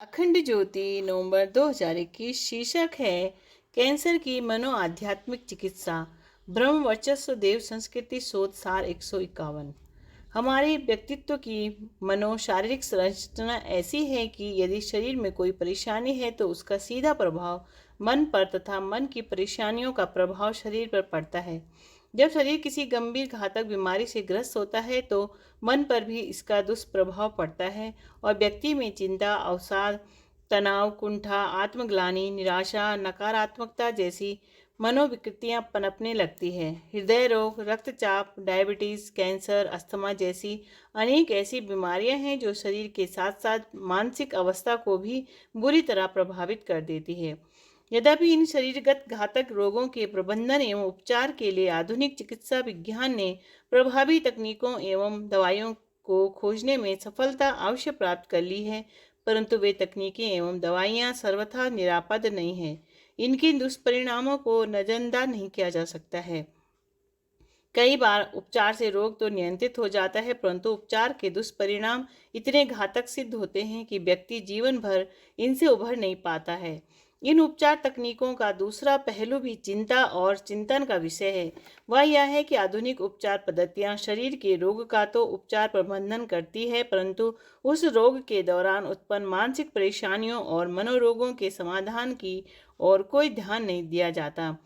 अखंड ज्योति नवंबर 2021 शीर्षक है कैंसर की मनोआध्यात्मिक चिकित्सा ब्रह्म वर्चस्व देव संस्कृति शोध सार 151। हमारे व्यक्तित्व की मनो शारीरिक संरचना ऐसी है कि यदि शरीर में कोई परेशानी है तो उसका सीधा प्रभाव मन पर तथा मन की परेशानियों का प्रभाव शरीर पर पड़ता है। जब शरीर किसी गंभीर घातक बीमारी से ग्रस्त होता है तो मन पर भी इसका दुष्प्रभाव पड़ता है और व्यक्ति में चिंता, अवसाद, तनाव, कुंठा, आत्मग्लानि, निराशा, नकारात्मकता जैसी मनोविकृतियां पनपने लगती है। हृदय रोग, रक्तचाप, डायबिटीज, कैंसर, अस्थमा जैसी अनेक ऐसी बीमारियां हैं जो शरीर के साथ साथ मानसिक अवस्था को भी बुरी तरह प्रभावित कर देती है। यद्यपि इन शरीरगत घातक रोगों के प्रबंधन एवं उपचार के लिए आधुनिक चिकित्सा विज्ञान ने प्रभावी तकनीकों एवं दवाइयों को खोजने में सफलता अवश्य प्राप्त कर ली है, परंतु वे तकनीकें एवं दवाइयां सर्वथा निरापद नहीं हैं। इनके दुष्परिणामों को नजरअंदाज नहीं किया जा सकता है। कई बार उपचार से रोग तो नियंत्रित हो जाता है, परंतु उपचार के दुष्परिणाम इतने घातक सिद्ध होते हैं कि व्यक्ति जीवन भर इनसे उभर नहीं पाता है। इन उपचार तकनीकों का दूसरा पहलू भी चिंता और चिंतन का विषय है। वह यह है कि आधुनिक उपचार पद्धतियां शरीर के रोग का तो उपचार प्रबंधन करती है, परंतु उस रोग के दौरान उत्पन्न मानसिक परेशानियों और मनोरोगों के समाधान की ओर कोई ध्यान नहीं दिया जाता।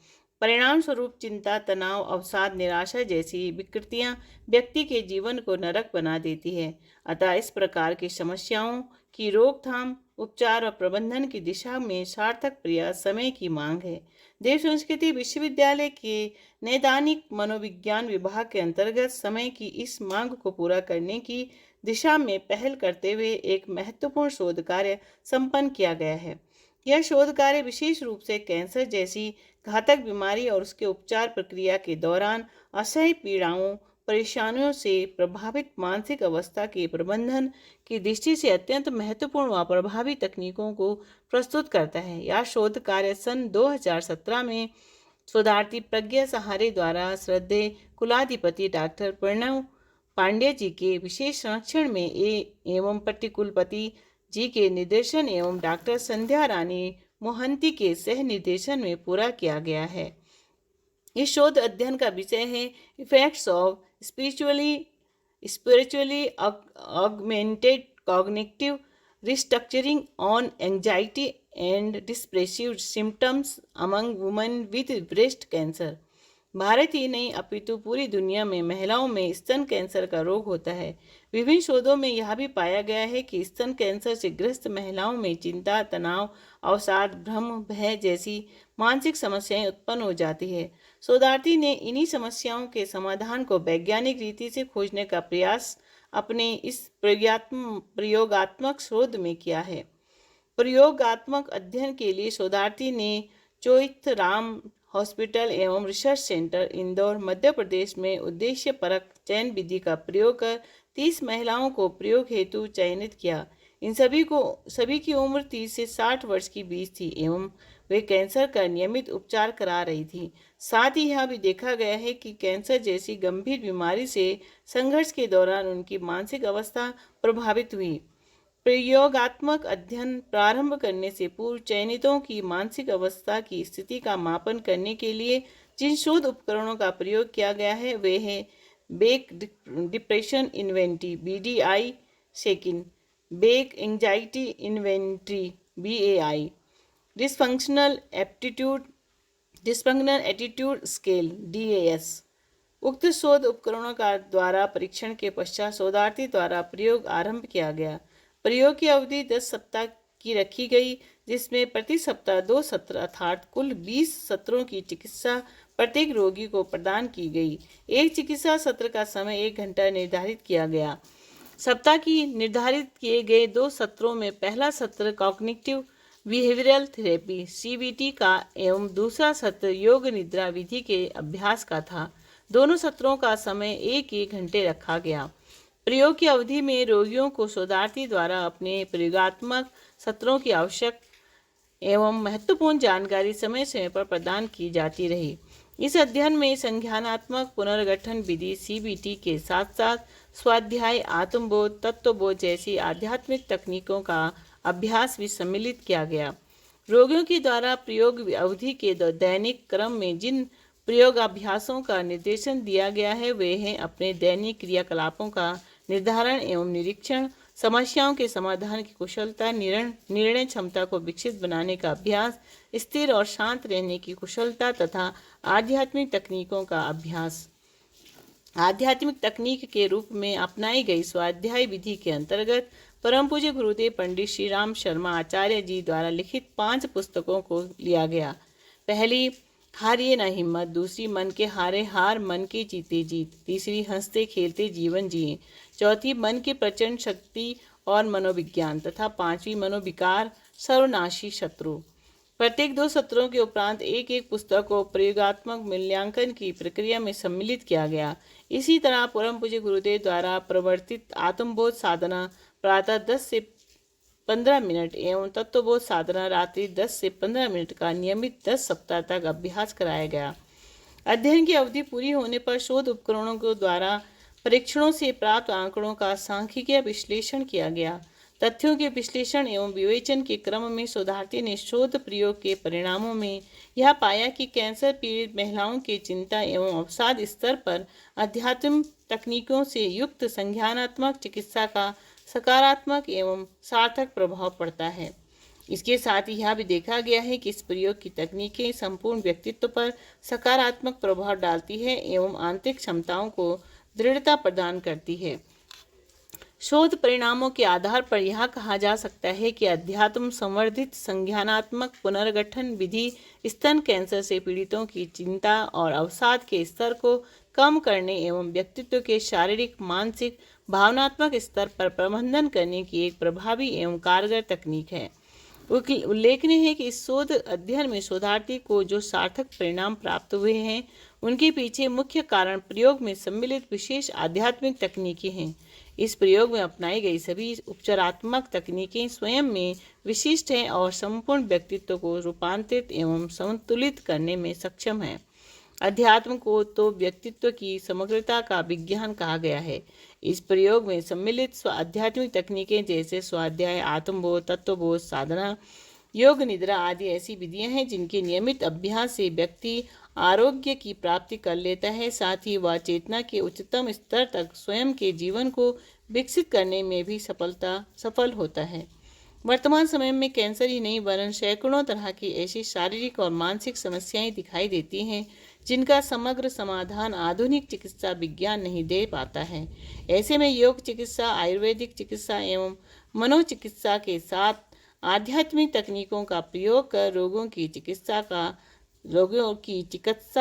परिणाम स्वरूप चिंता, तनाव, अवसाद, निराशा जैसी विकृतियां व्यक्ति के जीवन को नरक बना देती है। अतः इस प्रकार की समस्याओं की रोकथाम, उपचार और प्रबंधन की दिशा में सार्थक प्रयास समय की मांग है। देव संस्कृति विश्वविद्यालय के नैदानिक मनोविज्ञान विभाग के अंतर्गत समय की इस मांग को पूरा करने की दिशा में पहल करते हुए एक महत्वपूर्ण शोध कार्य संपन्न किया गया है। यह शोध कार्य विशेष रूप से कैंसर जैसी घातक बीमारी और उसके उपचार प्रक्रिया के दौरान असह्य पीड़ाओं, परेशानियों से प्रभावित मानसिक अवस्था के प्रबंधन की दृष्टि से अत्यंत महत्वपूर्ण व प्रभावी तकनीकों को प्रस्तुत करता है। यह शोध कार्य सन 2017 में शोधार्थी प्रज्ञा सहारे द्वारा श्रद्धेय कुलाधिपति डॉक्टर प्रणव पांडे जी के विशेष संरक्षण में एवं प्रतिकुलपति जी के निर्देशन एवं डॉक्टर संध्या रानी मोहंती के सह निर्देशन में पूरा किया गया है। इस शोध अध्ययन का विषय है effects of spiritually augmented cognitive restructuring on anxiety and depressive symptoms among women with breast cancer. Bharat ही नहीं अपितु पूरी दुनिया में महिलाओं में स्तन कैंसर का रोग होता है। विभिन्न शोधों में यह भी पाया गया है कि स्तन कैंसर से ग्रस्त महिलाओं में चिंता, तनाव, अवसाद, भ्रम, भय जैसी मानसिक समस्याएं उत्पन्न हो जाती है। शोधार्थी ने इन्हीं समस्याओं के समाधान को वैज्ञानिक रीति से खोजने का प्रयास अपने इस प्रयोगात्मक शोध में किया है। प्रयोगात्मक अध्ययन के लिए शोधार्थी ने चोइथ राम हॉस्पिटल एवं रिसर्च सेंटर इंदौर मध्य प्रदेश में उद्देश्यपरक चयन विधि का प्रयोग कर 30 महिलाओं को प्रयोग हेतु चयनित किया। इन सभी की उम्र 30 से 60 वर्ष की बीच थी एवं वे कैंसर का नियमित उपचार करा रही थी। साथ ही यह भी देखा गया है कि कैंसर जैसी गंभीर बीमारी से संघर्ष के दौरान उनकी मानसिक अवस्था प्रभावित हुई। प्रयोगात्मक अध्ययन प्रारंभ करने से पूर्व चयनितों की मानसिक अवस्था की स्थिति का मापन करने के लिए जिन शोध उपकरणों का प्रयोग किया गया है वे हैं Beck depression inventory BDI, second Beck anxiety inventory BAI, dysfunctional attitude scale DAS। उक्त शोध उपकरणों का द्वारा परीक्षण के पश्चात शोधार्थी द्वारा प्रयोग आरंभ किया गया। प्रयोग की अवधि 10 सप्ताह की रखी गई, जिसमें प्रति सप्ताह 2 सत्र अर्थात कुल 20 सत्रों की चिकित्सा प्रत्येक रोगी को प्रदान की गई। एक चिकित्सा सत्र का समय 1 घंटा निर्धारित किया गया। सप्ताह की निर्धारित किए गए 2 सत्रों में पहला सत्र कॉग्निटिव बिहेवियरल थेरेपी CBT का एवं दूसरा सत्र योग निद्रा विधि के अभ्यास का था। दोनों सत्रों का समय 1-1 घंटे रखा गया। प्रयोग की अवधि में रोगियों को शोधार्थी द्वारा अपने प्रयोगात्मक सत्रों की आवश्यक एवं महत्वपूर्ण जानकारी समय समय पर प्रदान की जाती रही। इस अध्ययन में संज्ञानात्मक पुनर्गठन विधि CBT के साथ साथ स्वाध्याय, आत्मबोध, तत्वबोध जैसी आध्यात्मिक तकनीकों का अभ्यास भी सम्मिलित किया गया। रोगियों के द्वारा प्रयोग अवधि के दैनिक क्रम में जिन प्रयोगाभ्यासों का निर्देशन दिया गया है वे हैं अपने दैनिक क्रियाकलापों का निर्धारण एवं निरीक्षण, समस्याओं के समाधान की कुशलता, निर्णय क्षमता को विकसित बनाने का अभ्यास, स्थिर और शांत रहने की कुशलता तथा आध्यात्मिक तकनीकों का अभ्यास। आध्यात्मिक तकनीक के रूप में अपनाई गई स्वाध्याय विधि के अंतर्गत परम पूज्य गुरुदेव पंडित श्री राम शर्मा आचार्य जी द्वारा लिखित 5 पुस्तकों को लिया गया। पहली, हारिए ना हिम्मत। दूसरी, मन के हारे हार, मन के जीते जीत। तीसरी, हंसते खेलते जीवन जिए। चौथी, मन की प्रचंड शक्ति और मनोविज्ञान। तथा 5वीं, मनोविकार सर्वनाशी शत्रु। प्रत्येक 2 सत्रों के उपरांत एक एक पुस्तक को प्रयोगात्मक मूल्यांकन की प्रक्रिया में सम्मिलित किया गया। इसी तरह परम पूज्य गुरुदेव द्वारा प्रवर्तित आत्मबोध साधना प्रातः 10 से 15 मिनट एवं तत्वबोध साधना रात्रि 10 से 15 मिनट का नियमित 10 सप्ताह तक अभ्यास कराया गया। अध्ययन की अवधि पूरी होने पर शोध उपकरणों के द्वारा परीक्षणों से प्राप्त आंकड़ों का सांख्यिकीय विश्लेषण किया गया। तथ्यों के विश्लेषण एवं विवेचन के क्रम में शोधार्थी ने शोध प्रयोग के परिणामों में यह पाया कि कैंसर पीड़ित महिलाओं के चिंता एवं अवसाद स्तर पर अध्यात्म तकनीकों से युक्त संज्ञानात्मक चिकित्सा का सकारात्मक एवं सार्थक प्रभाव पड़ता है। इसके साथ ही यह भी देखा गया है कि इस प्रयोग की तकनीकें संपूर्ण व्यक्तित्व पर सकारात्मक प्रभाव डालती है एवं आंतरिक क्षमताओं को दृढ़ता प्रदान करती है। शोध परिणामों के आधार पर यह कहा जा सकता है कि अध्यात्म संवर्धित संज्ञानात्मक पुनर्गठन विधि स्तन कैंसर से पीड़ितों की चिंता और अवसाद के स्तर को कम करने एवं व्यक्तित्व के शारीरिक, मानसिक, भावनात्मक स्तर पर प्रबंधन करने की एक प्रभावी एवं कारगर तकनीक है। उल्लेखनीय है कि इस शोध अध्ययन में शोधार्थी को जो सार्थक परिणाम प्राप्त हुए हैं उनके पीछे मुख्य कारण प्रयोग में सम्मिलित विशेष आध्यात्मिक तकनीकें हैं। इस प्रयोग में अपनाई गई सभी उपचारात्मक तकनीकें स्वयं में विशिष्ट हैं और संपूर्ण व्यक्तित्व को रूपांतरित एवं संतुलित करने में सक्षम है। अध्यात्म को तो व्यक्तित्व की समग्रता का विज्ञान कहा गया है। इस प्रयोग में सम्मिलित आध्यात्मिक तकनीकें जैसे स्वाध्याय, आत्मबोध, तत्वबोध साधना, योग निद्रा आदि ऐसी विधियां हैं जिनके नियमित अभ्यास से व्यक्ति आरोग्य की प्राप्ति कर लेता है। साथ ही वह चेतना के उच्चतम स्तर तक स्वयं के जीवन को विकसित करने में भी सफल होता है। वर्तमान समय में कैंसर ही नहीं वरन सैकड़ों तरह की ऐसी शारीरिक और मानसिक समस्याएं दिखाई देती हैं जिनका समग्र समाधान आधुनिक चिकित्सा विज्ञान नहीं दे पाता है। ऐसे में योग चिकित्सा, आयुर्वेदिक चिकित्सा एवं मनोचिकित्सा के साथ आध्यात्मिक तकनीकों का प्रयोग कर रोगों की चिकित्सा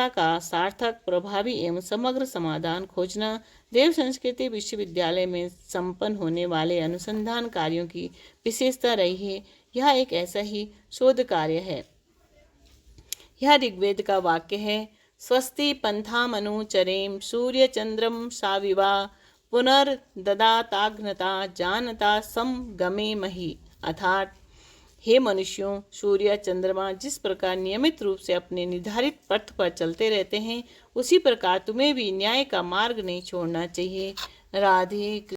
का सार्थक, प्रभावी एवं समग्र समाधान खोजना देव संस्कृति विश्वविद्यालय में संपन्न होने वाले अनुसंधान कार्यों की विशेषता रही है। यह एक ऐसा ही शोध कार्य है। यह ऋग्वेद का वाक्य है, स्वस्ति पंथामनुचरेम सूर्य चंद्रम साविवा पुनर्ददाताघ्नता जानता सम गमे मही। अर्थात हे मनुष्यों, सूर्य चंद्रमा जिस प्रकार नियमित रूप से अपने निर्धारित पथ पर चलते रहते हैं उसी प्रकार तुम्हें भी न्याय का मार्ग नहीं छोड़ना चाहिए। राधे।